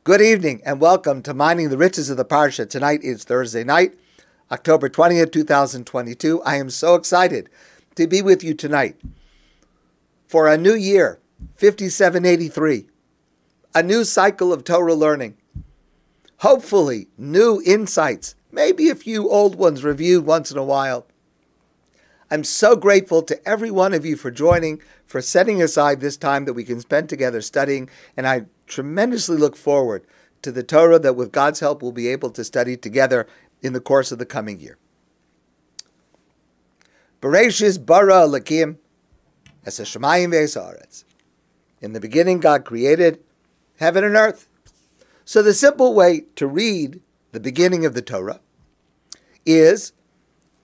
Good evening and welcome to Mining the Riches of the Parsha. Tonight is Thursday night, October 20th, 2022. I am so excited to be with you tonight for a new year, 5783, a new cycle of Torah learning. Hopefully, new insights, maybe a few old ones reviewed once in a while. I'm so grateful to every one of you for joining, for setting aside this time that we can spend together studying, and I tremendously look forward to the Torah that with God's help we'll be able to study together in the course of the coming year. Bereishit bara Elokim es hashamayim ve'es haaretz. In the beginning God created heaven and earth. So the simple way to read the beginning of the Torah is,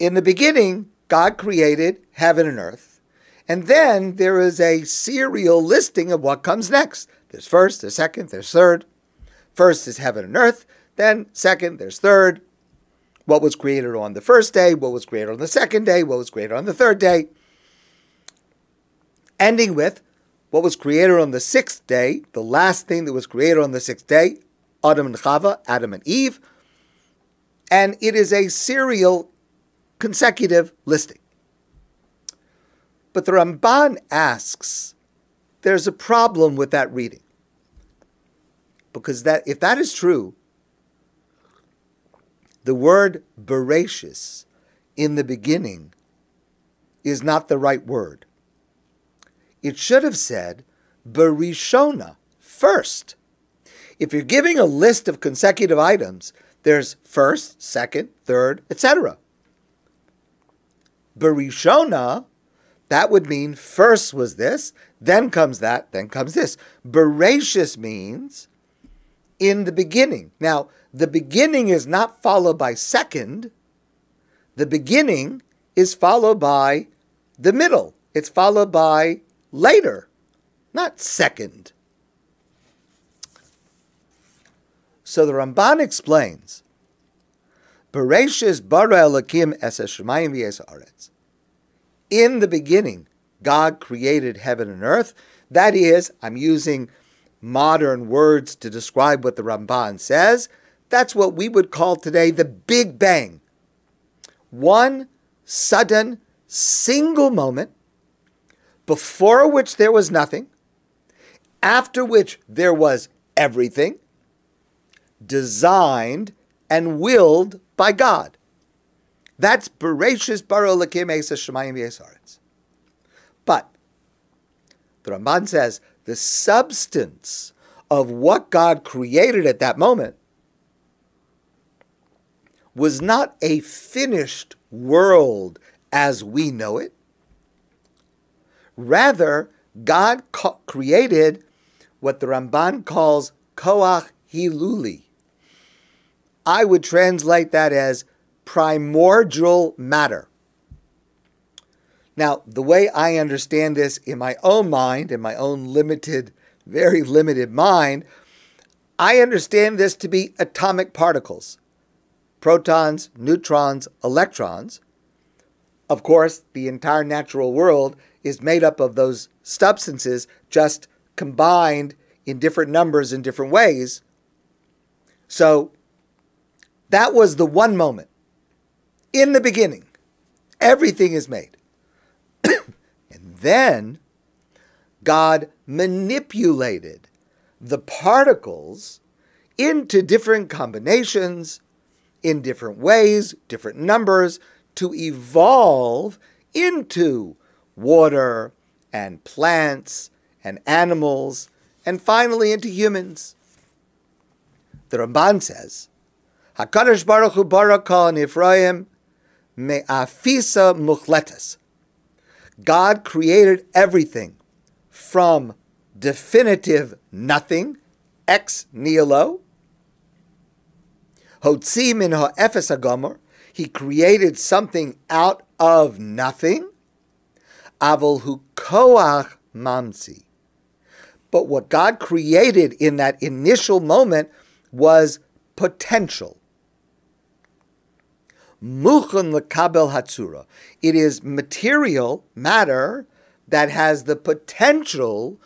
in the beginning God created heaven and earth, and then there is a serial listing of what comes next. There's first, there's second, there's third. First is heaven and earth, then second, there's third. What was created on the first day, what was created on the second day, what was created on the third day. Ending with what was created on the sixth day, the last thing that was created on the sixth day, Adam and Chava, Adam and Eve. And it is a serial, consecutive listing. But the Ramban asks, there's a problem with that reading. Because if that is true, the word Bereishit in the beginning is not the right word. It should have said Berishona, first. If you're giving a list of consecutive items, there's first, second, third, etc. Berishona, that would mean first was this, then comes that, then comes this. Bereishit means in the beginning. Now, the beginning is not followed by second. The beginning is followed by the middle. It's followed by later, not second. So the Ramban explains, Bereishit bara Elokim es hashamayim ve'es haaretz. In the beginning, God created heaven and earth. That is, I'm using modern words to describe what the Ramban says. That's what we would call today the Big Bang. One sudden, single moment, before which there was nothing, after which there was everything, designed and willed by God. That's Bereishit bara Elokim es hashamayim ve'es haaretz. But the Ramban says the substance of what God created at that moment was not a finished world as we know it. Rather, God created what the Ramban calls koach hiluli. I would translate that as primordial matter. Now, the way I understand this in my own mind, in my own limited, very limited mind, I understand this to be atomic particles. Protons, neutrons, electrons. Of course, the entire natural world is made up of those substances just combined in different numbers in different ways. So, that was the one moment. In the beginning, everything is made. And then God manipulated the particles into different combinations, in different ways, different numbers, to evolve into water and plants and animals, and finally into humans. The Ramban says, HaKadosh Baruch Hu bara kol nifroim me'afisa muchletas. God created everything from definitive nothing, ex nihilo. Hotzi min ha'efes hagomer. He created something out of nothing. Avol hu koach mamzi. But what God created in that initial moment was potential. Muchon lekabel hatzura. It is material, matter, that has the potential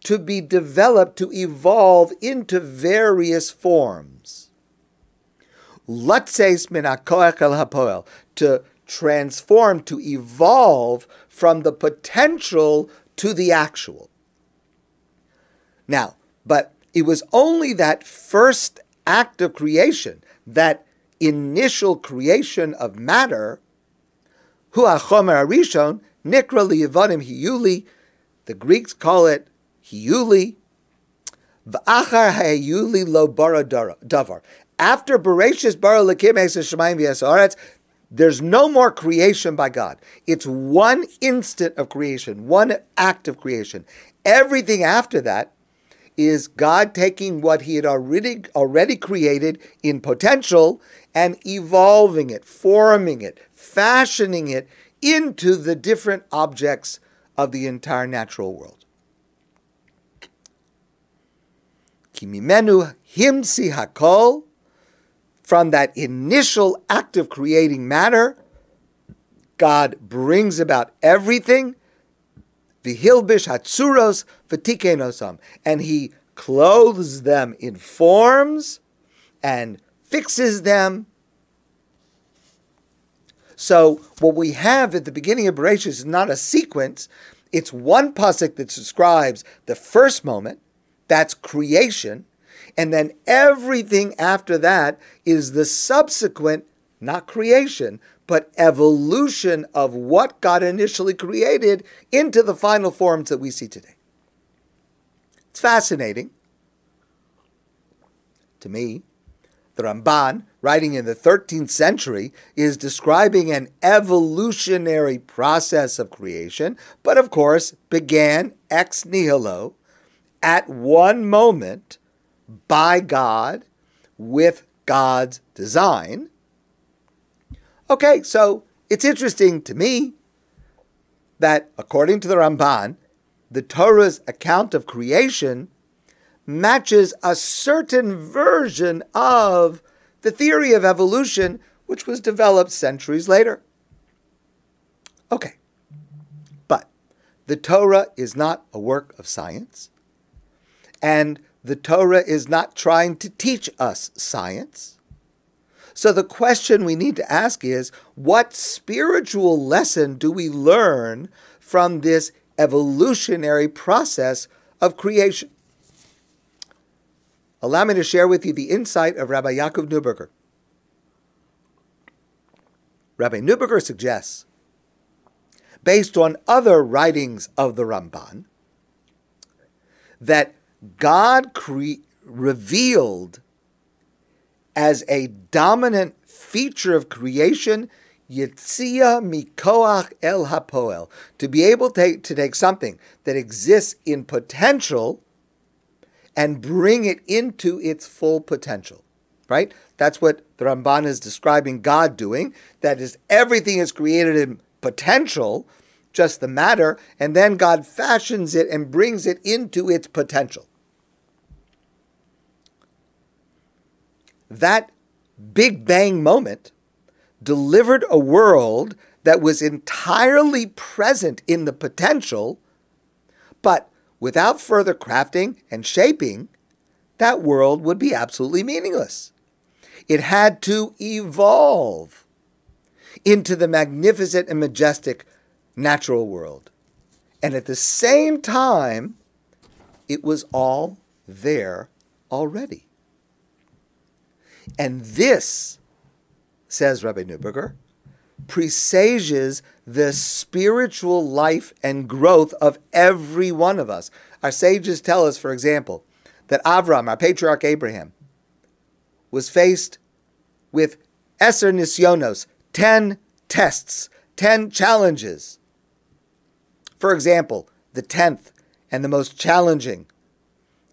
to be developed, to evolve into various forms. Latzeis min hakoach el hapoel, to transform, to evolve from the potential to the actual. Now, but it was only that first act of creation, that initial creation of matter, hu hachomer harishon, nikra liyevanim hiyuli, the Greeks call it hiyuli, v'achar ha'hiyuli lo bara davar. After Bereishit bara Elokim es hashamayim v'es haaretz, there's no more creation by God. It's one instant of creation, one act of creation. Everything after that is God taking what he had already created in potential and evolving it, forming it, fashioning it into the different objects of the entire natural world. Kimimenu himsi hakol, from that initial act of creating matter, God brings about everything. V'hilbish hatzuros v'tikenosam, and he clothes them in forms and fixes them. So what we have at the beginning of Bereishit is not a sequence. It's one pasuk that describes the first moment, that's creation, and then everything after that is the subsequent, not creation, but evolution of what God initially created into the final forms that we see today. It's fascinating. To me, the Ramban, writing in the 13th century, is describing an evolutionary process of creation, but of course began ex nihilo, at one moment, by God, with God's design. Okay, so it's interesting to me that, according to the Ramban, the Torah's account of creation matches a certain version of the theory of evolution, which was developed centuries later. Okay, but the Torah is not a work of science, and the Torah is not trying to teach us science. So the question we need to ask is, what spiritual lesson do we learn from this evolutionary process of creation? Allow me to share with you the insight of Rabbi Yaakov Neuberger. Rabbi Neuberger suggests, based on other writings of the Ramban, that God revealed as a dominant feature of creation, Yitzia mikoach el hapoel, to be able to take something that exists in potential and bring it into its full potential, right? That's what the Ramban is describing God doing. That is, everything is created in potential, just the matter, and then God fashions it and brings it into its potential. That Big Bang moment delivered a world that was entirely present in the potential, but without further crafting and shaping, that world would be absolutely meaningless. It had to evolve into the magnificent and majestic natural world. And at the same time, it was all there already. And this, says Rabbi Neuberger, presages the spiritual life and growth of every one of us. Our sages tell us, for example, that Avram, our patriarch Abraham, was faced with Eser Nisyonos, 10 tests, 10 challenges. For example, the 10th and the most challenging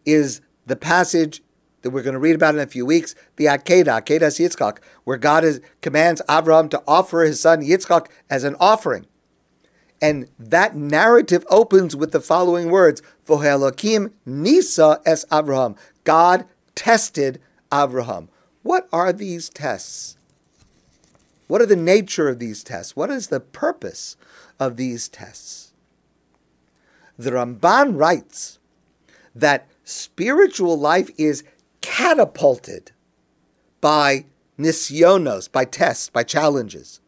is the passage that we're going to read about in a few weeks, the Akedah Yitzchak, where God commands Abraham to offer his son Yitzchak as an offering. And that narrative opens with the following words, V'Elokim nisa es Abraham. God tested Abraham. What are these tests? What are the nature of these tests? What is the purpose of these tests? The Ramban writes that spiritual life is catapulted by nisyonos, by tests, by challenges,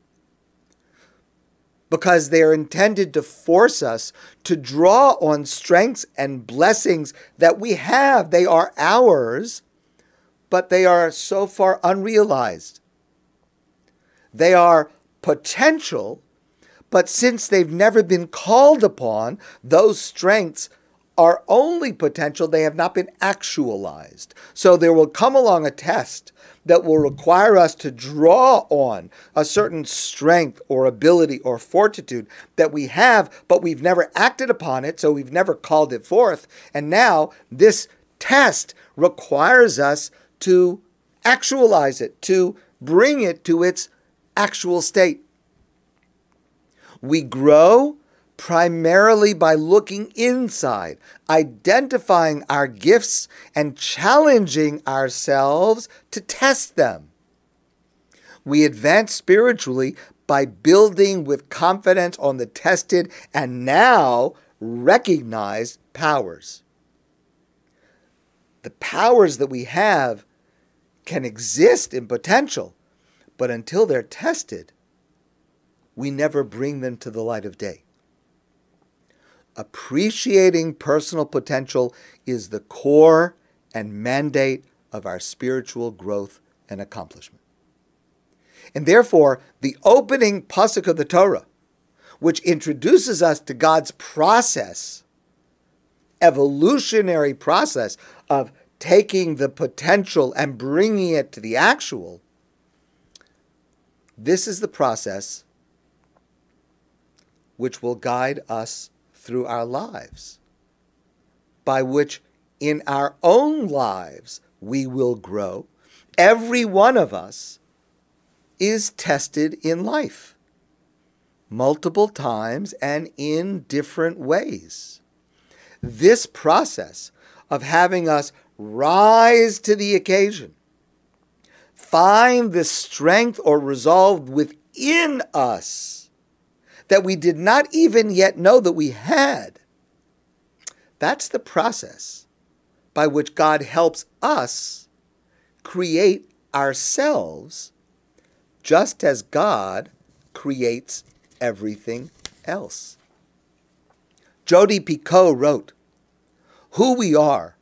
because they are intended to force us to draw on strengths and blessings that we have. They are ours, but they are so far unrealized. They are potential, but since they've never been called upon, those strengths are only potential. They have not been actualized. So there will come along a test that will require us to draw on a certain strength or ability or fortitude that we have, but we've never acted upon it, so we've never called it forth. And now this test requires us to actualize it, to bring it to its actual state. We grow primarily by looking inside, identifying our gifts, and challenging ourselves to test them. We advance spiritually by building with confidence on the tested and now recognized powers. The powers that we have can exist in potential, but until they're tested, we never bring them to the light of day. Appreciating personal potential is the core and mandate of our spiritual growth and accomplishment. And therefore, the opening pasuk of the Torah, which introduces us to God's process, evolutionary process of taking the potential and bringing it to the actual, this is the process which will guide us through our lives, by which in our own lives we will grow. Every one of us is tested in life, multiple times and in different ways. This process of having us rise to the occasion, find the strength or resolve within us that we did not even yet know that we had. That's the process by which God helps us create ourselves, just as God creates everything else. Jodi Picoult wrote, "Who we are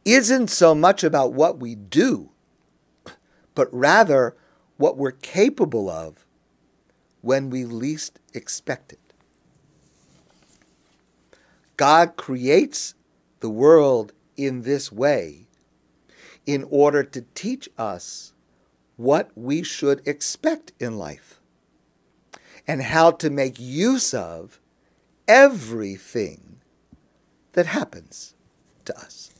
isn't so much about what we do, but rather what we're capable of when we least expect it." God creates the world in this way in order to teach us what we should expect in life and how to make use of everything that happens to us.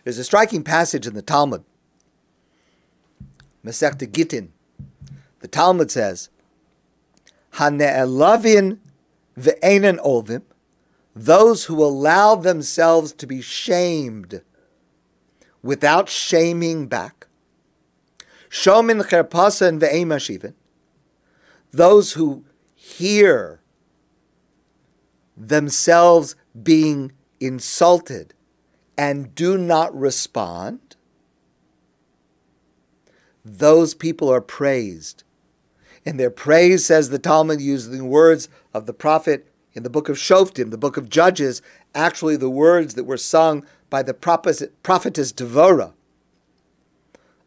There's a striking passage in the Talmud, Masechta Gittin. The Talmud says, "Hane'elavin ve'einen olvim," those who allow themselves to be shamed without shaming back. Shomin cherpasan ve'ein mashivin, those who hear themselves being insulted and do not respond. Those people are praised. And their praise, says the Talmud, using the words of the prophet in the book of Shoftim, the book of Judges, actually the words that were sung by the prophetess Devora.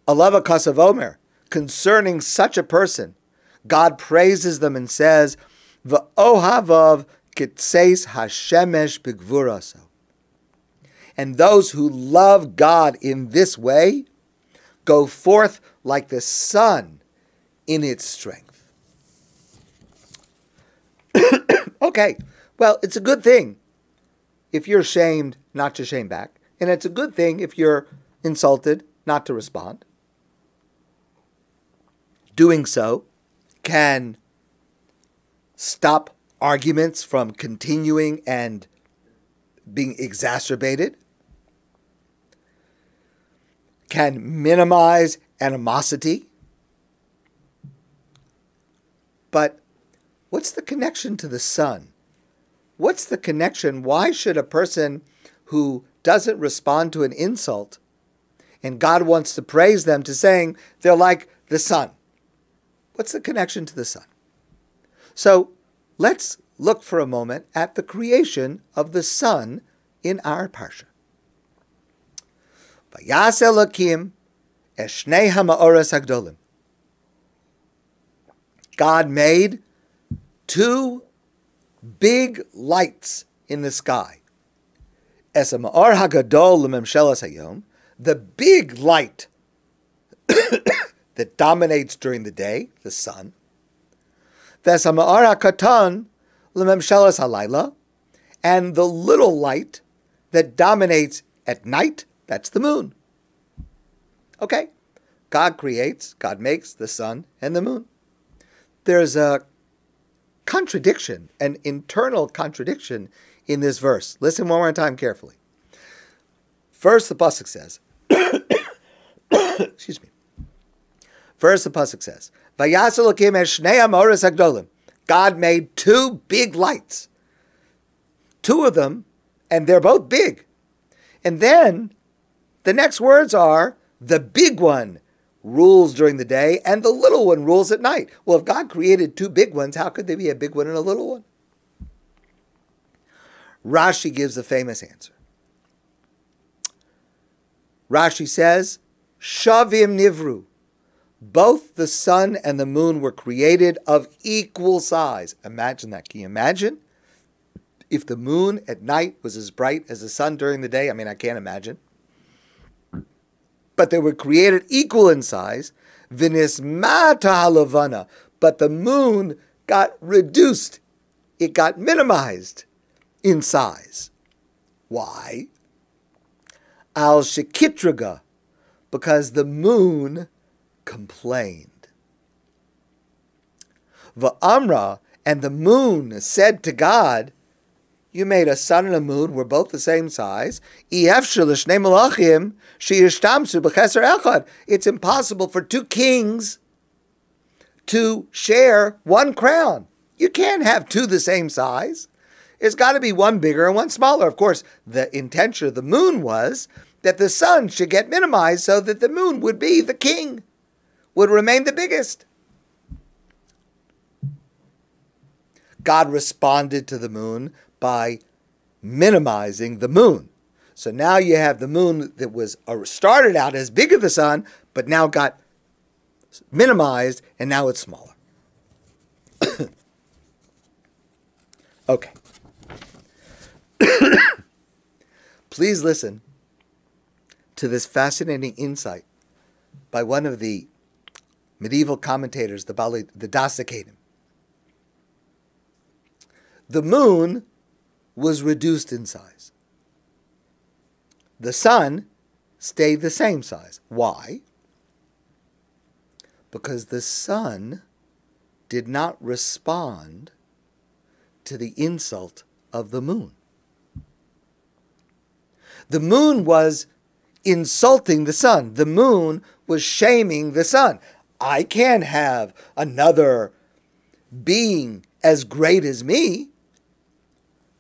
Alava Kasav Omer, concerning such a person, God praises them and says, V'ohavav kitseis hashemesh b'gvuraso. And those who love God in this way go forth like the sun in its strength. Okay, well, it's a good thing if you're shamed not to shame back. And it's a good thing if you're insulted not to respond. Doing so can stop arguments from continuing and being exacerbated, can minimize animosity, But what's the connection to the sun? What's the connection? Why should a person who doesn't respond to an insult, and God wants to praise them, to saying they're like the sun? What's the connection to the sun? So let's look for a moment at the creation of the sun in our Parsha. Vayas Elokim es shnei ha'ma'oros hagdolim. God made two big lights in the sky. Es ha'ma'or hagadol l'memshelas hayom, the big light that dominates during the day, the sun. Ves ha'ma'or ha'katan l'memshelas halayla, and the little light that dominates at night, that's the moon. Okay, God creates, God makes the sun and the moon. There's a contradiction, an internal contradiction in this verse. Listen one more time carefully. First, the pasuk says, excuse me. First, the pasuk says, "Vayas Elokim es shnei ha'ma'oros hagdolim." God made two big lights, two of them, and they're both big. And then the next words are, the big one rules during the day and the little one rules at night. Well, if God created two big ones, how could there be a big one and a little one? Rashi gives a famous answer. Rashi says, Shavim nivru. Both the sun and the moon were created of equal size. Imagine that. Can you imagine? If the moon at night was as bright as the sun during the day, I mean, I can't imagine. But they were created equal in size. V'nismata halavana. But the moon got reduced. It got minimized in size. Why? Al shekitraga. Because the moon complained. Va'amra, and the moon said to God, you made a sun and a moon, we're both the same size. It's impossible for two kings to share one crown. You can't have two the same size. It's got to be one bigger and one smaller. Of course, the intention of the moon was that the sun should get minimized so that the moon would be the king, would remain the biggest. God responded to the moon by minimizing the moon. So now you have the moon that was started out as big as the sun, but now got minimized, and now it's smaller. Okay. Please listen to this fascinating insight by one of the medieval commentators, the Das Kayin. The moon was reduced in size. The sun stayed the same size. Why? Because the sun did not respond to the insult of the moon. The moon was insulting the sun. The moon was shaming the sun. I can't have another being as great as me.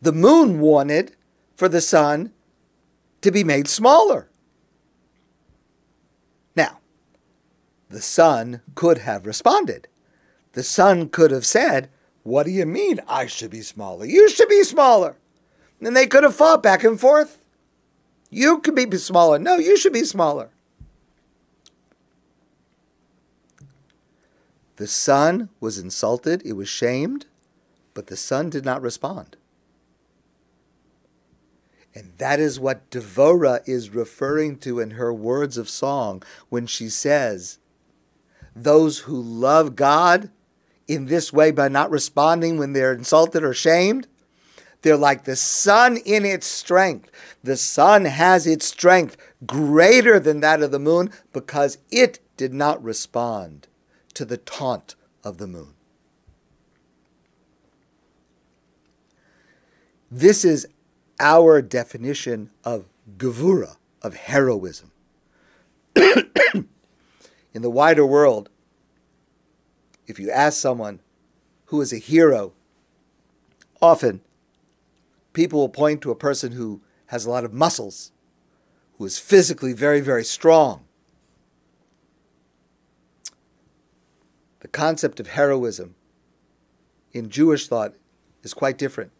The moon wanted for the sun to be made smaller. Now, the sun could have responded. The sun could have said, what do you mean I should be smaller? You should be smaller. And they could have fought back and forth. You could be smaller. No, you should be smaller. The sun was insulted. It was shamed. But the sun did not respond. And that is what Devora is referring to in her words of song when she says, those who love God in this way by not responding when they're insulted or shamed, they're like the sun in its strength. The sun has its strength greater than that of the moon because it did not respond to the taunt of the moon. This is our definition of gevura, of heroism. In the wider world, if you ask someone, who is a hero, often people will point to a person who has a lot of muscles, who is physically very, very strong. The concept of heroism in Jewish thought is quite different.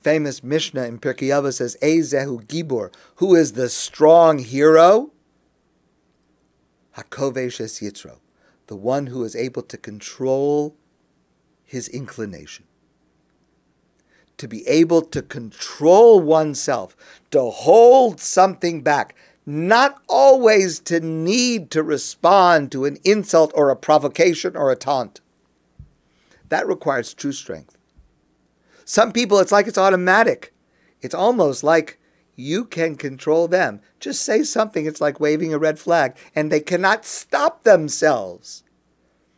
Famous Mishnah in Pirkei Avos says, Ezehu Gibor, who is the strong hero? Hakovesh es Yitzro, the one who is able to control his inclination. To be able to control oneself, to hold something back, not always to need to respond to an insult or a provocation or a taunt. That requires true strength. Some people, it's like it's automatic. It's almost like you can control them. Just say something, it's like waving a red flag, and they cannot stop themselves.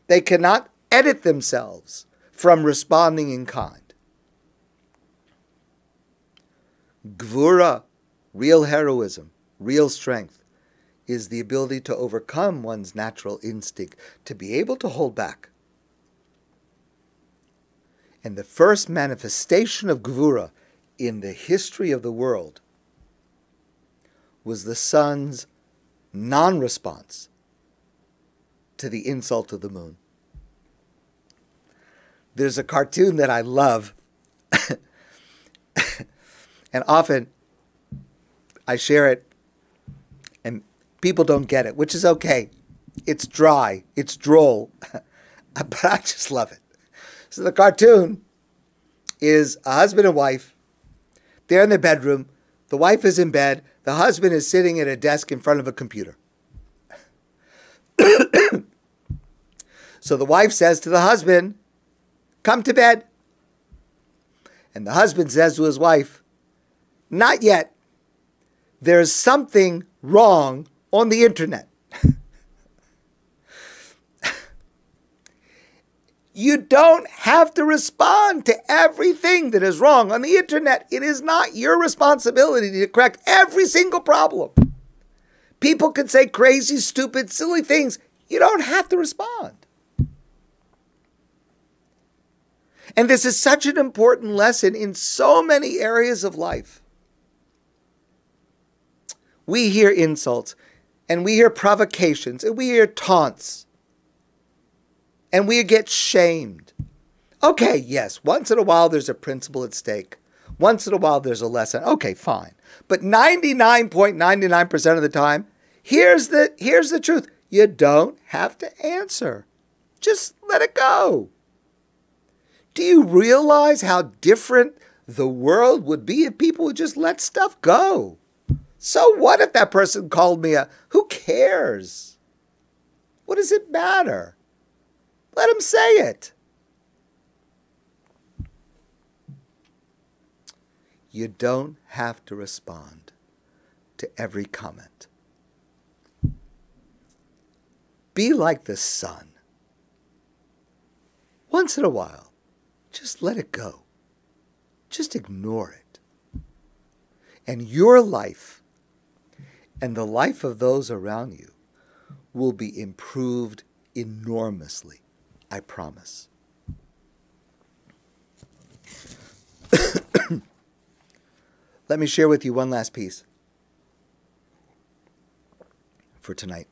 They cannot edit themselves from responding in kind. Gvura, real heroism, real strength, is the ability to overcome one's natural instinct, to be able to hold back. And the first manifestation of Gvura in the history of the world was the sun's non-response to the insult of the moon. There's a cartoon that I love, and often I share it, and people don't get it, which is okay. It's dry, it's droll, but I just love it. So the cartoon is a husband and wife. They're in their bedroom. The wife is in bed. The husband is sitting at a desk in front of a computer. So the wife says to the husband, "Come to bed." And the husband says to his wife, "Not yet. There's something wrong on the internet." You don't have to respond to everything that is wrong on the internet. It is not your responsibility to correct every single problem. People can say crazy, stupid, silly things. You don't have to respond. And this is such an important lesson in so many areas of life. We hear insults, and we hear provocations, and we hear taunts. And we get shamed. Okay, yes, once in a while there's a principle at stake. Once in a while there's a lesson. Okay, fine. But 99.99% of the time, here's the truth. You don't have to answer. Just let it go. Do you realize how different the world would be if people would just let stuff go? So what if that person called me who cares? What does it matter? Let him say it. You don't have to respond to every comment. Be like the sun. Once in a while, just let it go. Just ignore it. And your life and the life of those around you will be improved enormously. I promise. Let me share with you one last piece for tonight.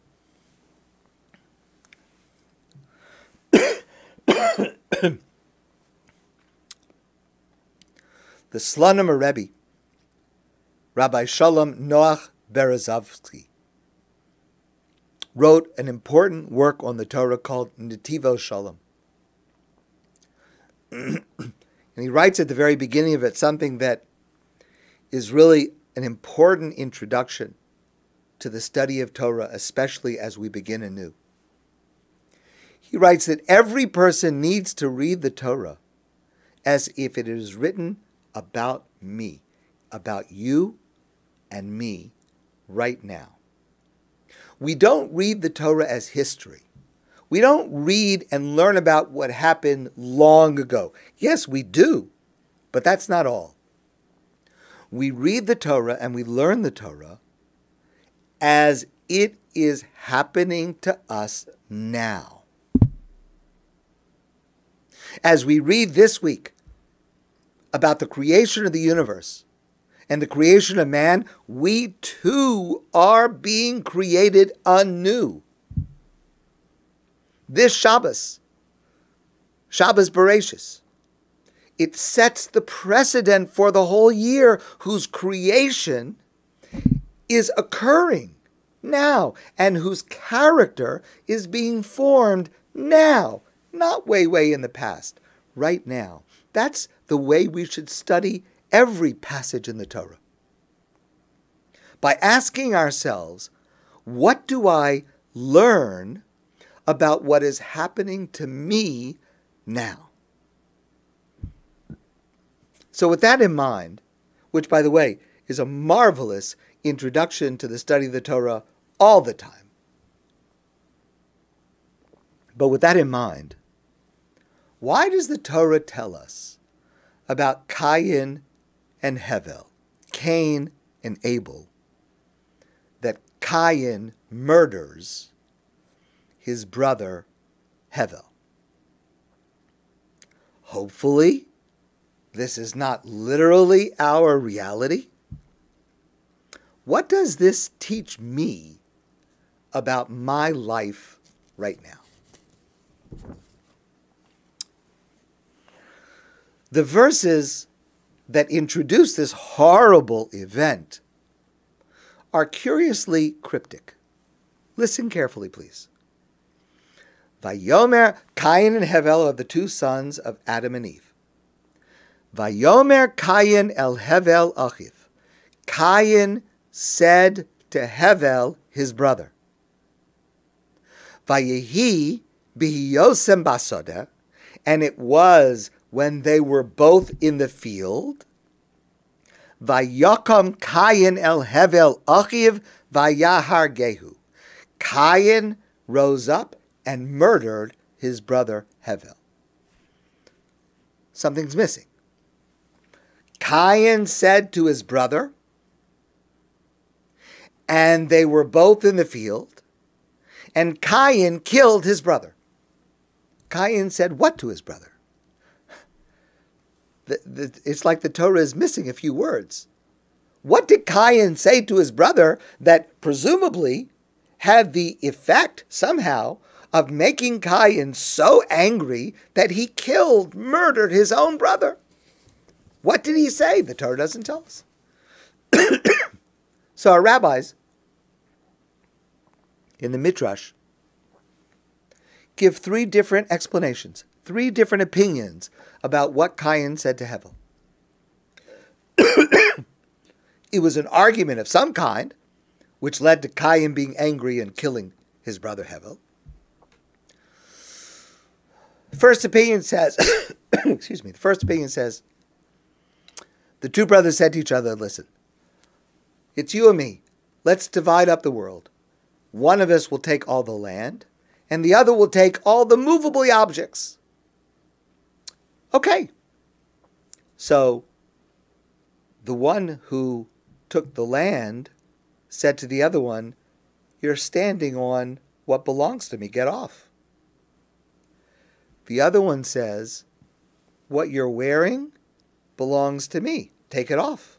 The Slonim Rebbe, Rabbi Shalom Noach Berezovsky, wrote an important work on the Torah called Netivos Shalom. And he writes at the very beginning of it something that is really an important introduction to the study of Torah, especially as we begin anew. He writes that every person needs to read the Torah as if it is written about me, about you and me right now. We don't read the Torah as history. We don't read and learn about what happened long ago. Yes, we do, but that's not all. We read the Torah and we learn the Torah as it is happening to us now. As we read this week about the creation of the universe and the creation of man, we too are being created anew. This Shabbos Bereishit, it sets the precedent for the whole year, whose creation is occurring now and whose character is being formed now, not way in the past, right now. That's the way we should study every passage in the Torah. By asking ourselves, what do I learn about what is happening to me now? So with that in mind, which, by the way, is a marvelous introduction to the study of the Torah all the time. But with that in mind, why does the Torah tell us about Kayin and Hevel, Cain and Abel, that Kayin murders his brother Hevel? Hopefully, this is not literally our reality. What does this teach me about my life right now? The verses that introduce this horrible event are curiously cryptic. Listen carefully, please. Vayomer, Kayin and Hevel are the two sons of Adam and Eve. Vayomer Kayin el Hevel achiv. Kayin said to Hevel, his brother. Vayehi bihiyosem basodeh, and it was when they were both in the field. Vayakam Kayin el Hevel achiv vayahar gehu. Kayin rose up and murdered his brother Hevel. Something's missing. Kayin said to his brother, and they were both in the field, and Kayin killed his brother. Kayin said what to his brother? It's like the Torah is missing a few words. What did Kayin say to his brother that presumably had the effect somehow of making Kayin so angry that he murdered his own brother? What did he say? The Torah doesn't tell us. So our rabbis in the Midrash give three different explanations, three different opinions about what Kayin said to Hevel. It was an argument of some kind, which led to Kayin being angry and killing his brother Hevel. First opinion says, the first opinion says, the two brothers said to each other, listen, it's you and me. Let's divide up the world. One of us will take all the land, and the other will take all the movable objects. Okay. So, the one who took the land said to the other one, you're standing on what belongs to me. Get off. The other one says, what you're wearing belongs to me. Take it off.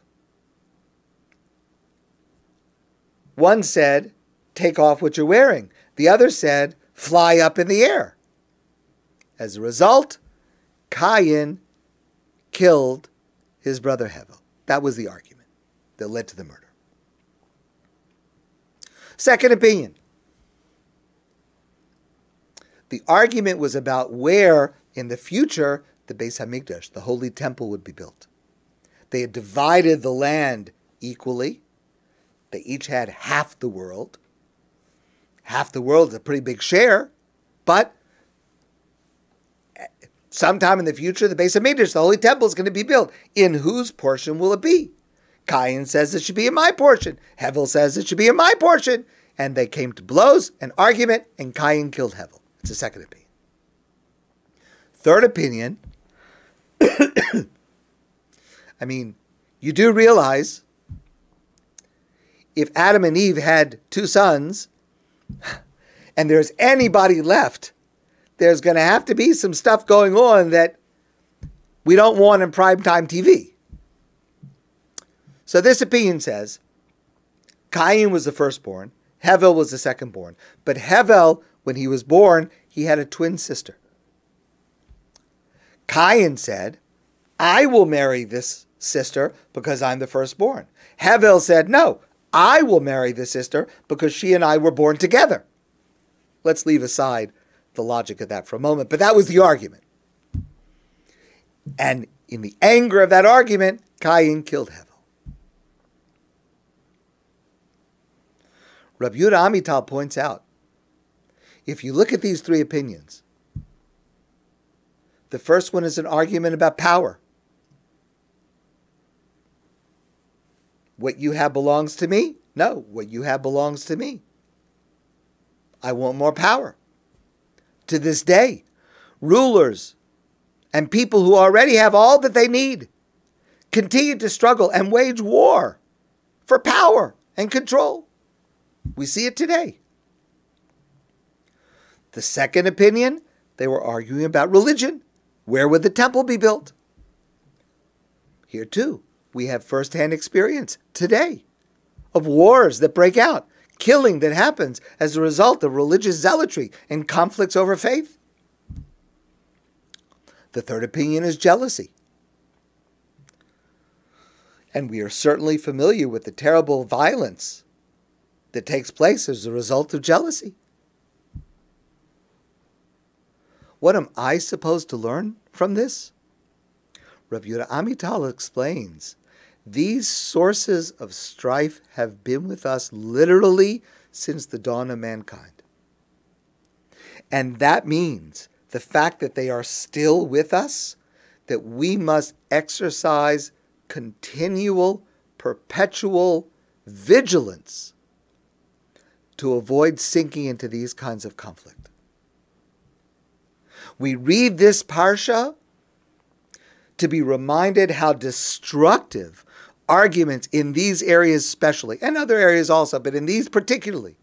One said, take off what you're wearing. The other said, fly up in the air. As a result, Kayin killed his brother Hevel. That was the argument that led to the murder. Second opinion. The argument was about where, in the future, the Beis Hamikdash, the Holy Temple, would be built. They had divided the land equally. They each had half the world. Half the world is a pretty big share, but sometime in the future, the Beis Hamikdash, the Holy Temple, is going to be built. In whose portion will it be? Kayin says it should be in my portion. Hevel says it should be in my portion. And they came to blows, an argument, and Kayin killed Hevel. It's a second opinion. Third opinion, I mean, you do realize if Adam and Eve had two sons, and there's anybody left there's going to have to be some stuff going on that we don't want in primetime TV. So this opinion says Kayin was the firstborn, Hevel was the secondborn. But Hevel, when he was born, he had a twin sister. Kayin said, I will marry this sister because I'm the firstborn. Hevel said, no, I will marry the sister because she and I were born together. Let's leave aside the logic of that for a moment, but that was the argument. And in the anger of that argument, Kayin killed Hevel. Rabbi Yehuda Amital points out, if you look at these three opinions, the first one is an argument about power. What you have belongs to me? No, what you have belongs to me. I want more power. To this day, rulers and people who already have all that they need continue to struggle and wage war for power and control. We see it today. The second opinion, they were arguing about religion. Where would the temple be built? Here too, we have firsthand experience today of wars that break out, killing that happens as a result of religious zealotry and conflicts over faith. The third opinion is jealousy. And we are certainly familiar with the terrible violence that takes place as a result of jealousy. What am I supposed to learn from this? Rabbi Yehuda Amital explains, these sources of strife have been with us literally since the dawn of mankind. And that means the fact that they are still with us, that we must exercise continual, perpetual vigilance to avoid sinking into these kinds of conflict. We read this Parsha to be reminded how destructive arguments in these areas especially, and other areas also, but in these particularly,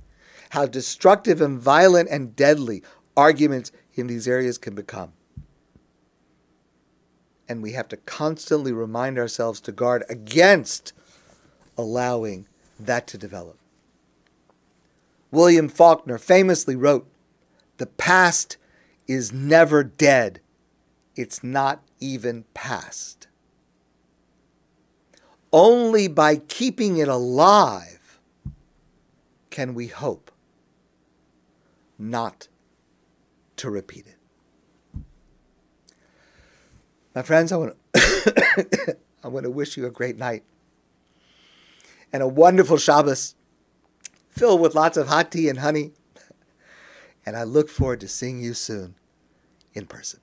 how destructive and violent and deadly arguments in these areas can become. And we have to constantly remind ourselves to guard against allowing that to develop. William Faulkner famously wrote, "The past is never dead. It's not even past. Only by keeping it alive can we hope not to repeat it." My friends, I want to wish you a great night and a wonderful Shabbos filled with lots of hot tea and honey. And I look forward to seeing you soon in person.